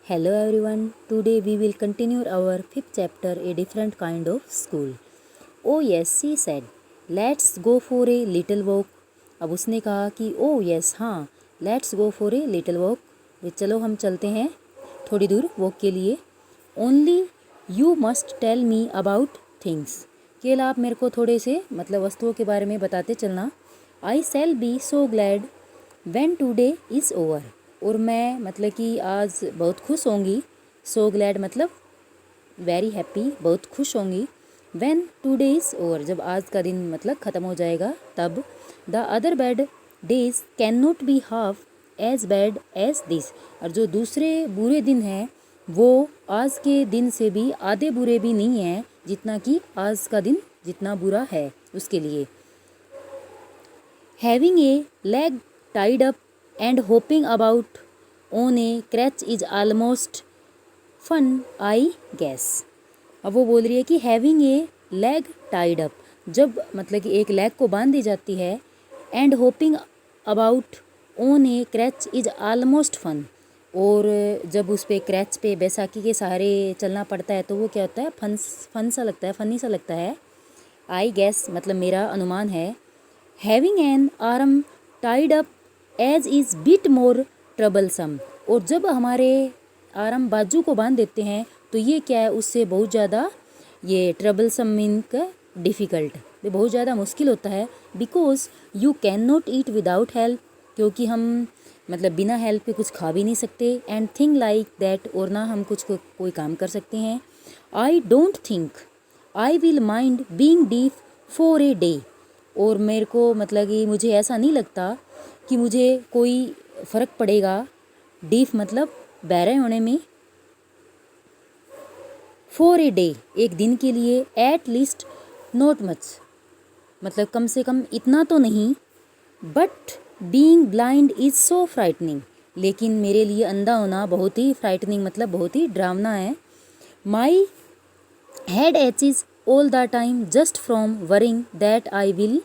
Hello everyone, today we will continue our fifth chapter, A Different Kind of School. Oh yes, she said, let's go for a little walk. अब उसने कहा कि oh yes, हाँ, let's go for a little walk. वे चलो हम चलते हैं थोड़ी दूर वॉक के लिए. Only you must tell me about things. केवल आप मेरे को थोड़े से मतलब वस्तुओं के बारे में बताते चलना. I shall be so glad when today is over. और मैं मतलब कि आज बहुत खुश होंगी. सो ग्लैड मतलब वेरी हैप्पी, बहुत खुश होंगी. व्हेन टुडे इज़ ओवर, जब आज का दिन मतलब ख़त्म हो जाएगा तब. The other bad days can not be half as bad as this, और जो दूसरे बुरे दिन हैं वो आज के दिन से भी आधे बुरे भी नहीं हैं जितना कि आज का दिन जितना बुरा है उसके लिए. Having a leg tied up and hopping about on a crutch is almost fun, I guess. अब वो बोल रही है कि having a leg tied up, जब मतलब कि एक लेग को बांध दी जाती है, and hopping about on a crutch is almost fun, और जब उस पे क्रैच पे बैसाखी के सहारे चलना पड़ता है तो वो क्या होता है, फन सा लगता है, फनी सा लगता है. I guess मतलब मेरा अनुमान है. Having an arm tied up as is bit more troublesome, और जब हमारे आराम बाजू को बांध देते हैं तो ये क्या है, उससे बहुत ज़्यादा ये ट्रबलसम मीन का डिफ़िकल्ट, ये बहुत ज़्यादा मुश्किल होता है. Because you can not eat without help, क्योंकि हम मतलब बिना हेल्प के कुछ खा भी नहीं सकते. एंड थिंग लाइक दैट, और ना हम कुछ कोई काम कर सकते हैं. I don't think I will mind being deaf for a day, और मेरे को मतलब कि मुझे ऐसा नहीं लगता कि मुझे कोई फ़र्क पड़ेगा. डीफ मतलब बहरे होने में. फॉर ए डे एक दिन के लिए. एट लीस्ट नॉट मच मतलब कम से कम इतना तो नहीं. But being blind is so frightening, लेकिन मेरे लिए अंधा होना बहुत ही फ्राइटनिंग मतलब बहुत ही डरावना है. My head aches all the time just from worrying that I will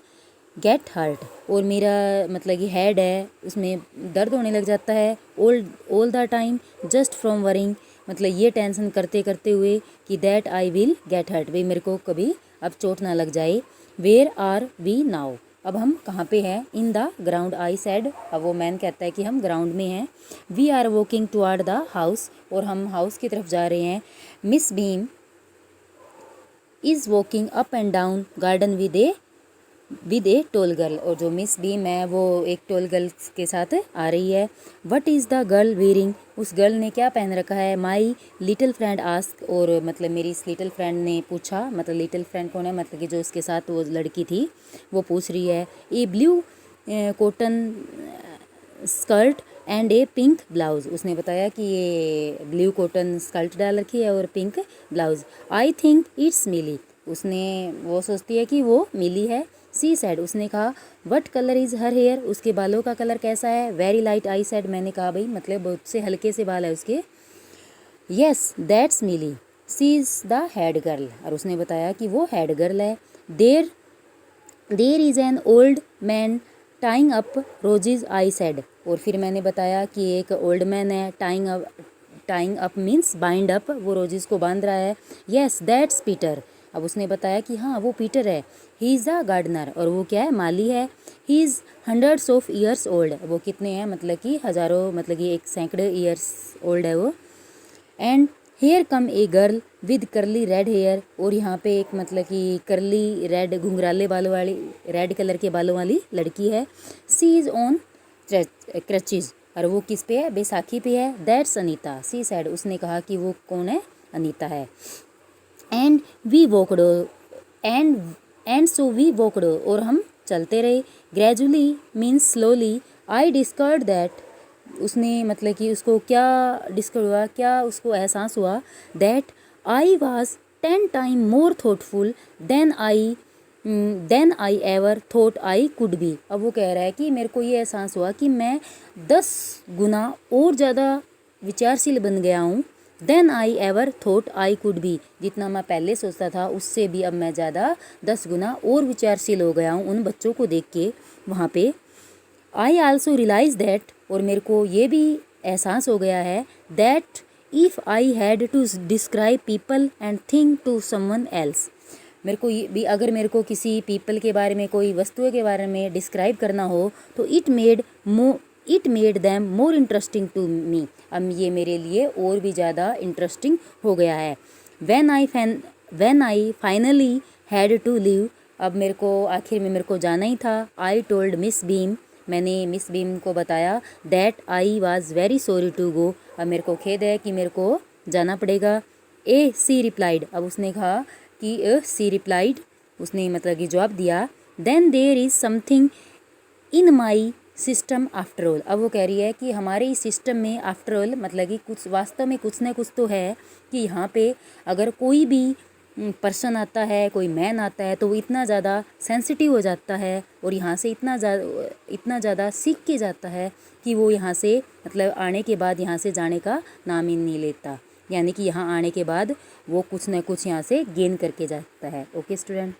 get hurt, और मेरा मतलब कि हेड है उसमें दर्द होने लग जाता है. All the time just from worrying मतलब ये टेंशन करते करते हुए कि that I will get hurt, भाई मेरे को कभी अब चोट ना लग जाए. वेयर आर वी नाउ, अब हम कहाँ पे हैं. In the ground I said, अब वो मैन कहता है कि हम ग्राउंड में हैं. We are walking toward the house, और हम हाउस की तरफ जा रहे हैं. Miss Beam is walking up and down garden with a tall girl, और जो मिस भीम है वो एक टोल गर्ल के साथ आ रही है. What is the girl wearing, उस गर्ल ने क्या पहन रखा है. माई लिटिल फ्रेंड आस्क, और मतलब मेरी इस लिटिल फ्रेंड ने पूछा, मतलब लिटिल फ्रेंड कौन है, मतलब कि जो उसके साथ वो लड़की थी वो पूछ रही है. A blue cotton skirt and a pink blouse, उसने बताया कि ये ब्लू कॉटन स्कर्ट डाल रखी है और pink blouse. I think it's Millie, उसने वो सोचती है कि वो मिली है. सी सेड, उसने कहा. What colour is her hair, उसके बालों का कलर कैसा है. वेरी लाइट, आई सेड, मैंने कहा भाई मतलब बहुत से हल्के से बाल है उसके. Yes that's Millie, she is the head girl, और उसने बताया कि वो हेड गर्ल है. There is an old man tying up roses, I said, और फिर मैंने बताया कि एक ओल्ड मैन है. Tying up means bind up, वो रोजेज को बांध रहा है. येस दैट्स पीटर, अब उसने बताया कि हाँ वो पीटर है. ही इज़ अ गार्डनर, और वो क्या है, माली है. He is hundreds of years old, वो कितने हैं मतलब कि हज़ारों मतलब कि एक सैकड़े ईयर्स ओल्ड है वो. And here come a girl with curly red hair, और यहाँ पे एक मतलब कि करली रेड घुंघराले बालों वाली रेड कलर के बालों वाली लड़की है. सी इज़ ऑन क्रचेज, और वो किस पे है, बैसाखी पे है. दैट्स अनीता, सी सेड, उसने कहा कि वो कौन है, अनीता है. And we walked and so we walked, और हम चलते रहे. Gradually means slowly. I discovered that, उसने मतलब कि उसको क्या डिस्कवर हुआ, क्या उसको एहसास हुआ. That I was 10 time more thoughtful than I ever thought I could be. अब वो कह रहा है कि मेरे को ये एहसास हुआ कि मैं 10 गुना और ज़्यादा विचारशील बन गया हूँ. Than I ever thought I could be, जितना मैं पहले सोचता था उससे भी अब मैं ज़्यादा 10 गुना और विचारशील हो गया हूँ उन बच्चों को देख के वहाँ पे. आई आल्सो रियलाइज दैट, और मेरे को ये भी एहसास हो गया है. That if I had to describe people and thing to someone else, मेरे को ये भी अगर मेरे को किसी पीपल के बारे में, कोई वस्तुओं के बारे में डिस्क्राइब करना हो तो it made them more interesting to me, अब ये मेरे लिए और भी ज़्यादा इंटरेस्टिंग हो गया है। When I finally had to leave, अब मेरे को आखिर में मेरे को जाना ही था। आई टोल्ड मिस बीम, मैंने मिस बीम को बताया that I was very sorry to go, अब मेरे को खेद है कि मेरे को जाना पड़ेगा। सी रिप्लाइड, अब उसने कहा कि सी रिप्लाइड, उसने मतलब कि जवाब दिया। Then there is something in my system after all, अब वो कह रही है कि हमारे इस सिस्टम में आफ्टर ऑल मतलब कि कुछ वास्तव में कुछ ना कुछ तो है कि यहाँ पे अगर कोई भी पर्सन आता है, कोई मैन आता है तो वो इतना ज़्यादा सेंसिटिव हो जाता है और यहाँ से इतना ज़्यादा सीख के जाता है कि वो यहाँ से मतलब आने के बाद यहाँ से जाने का नाम ही नहीं लेता, यानी कि यहाँ आने के बाद वो कुछ ना कुछ यहाँ से गेन करके जाता है। Okay student.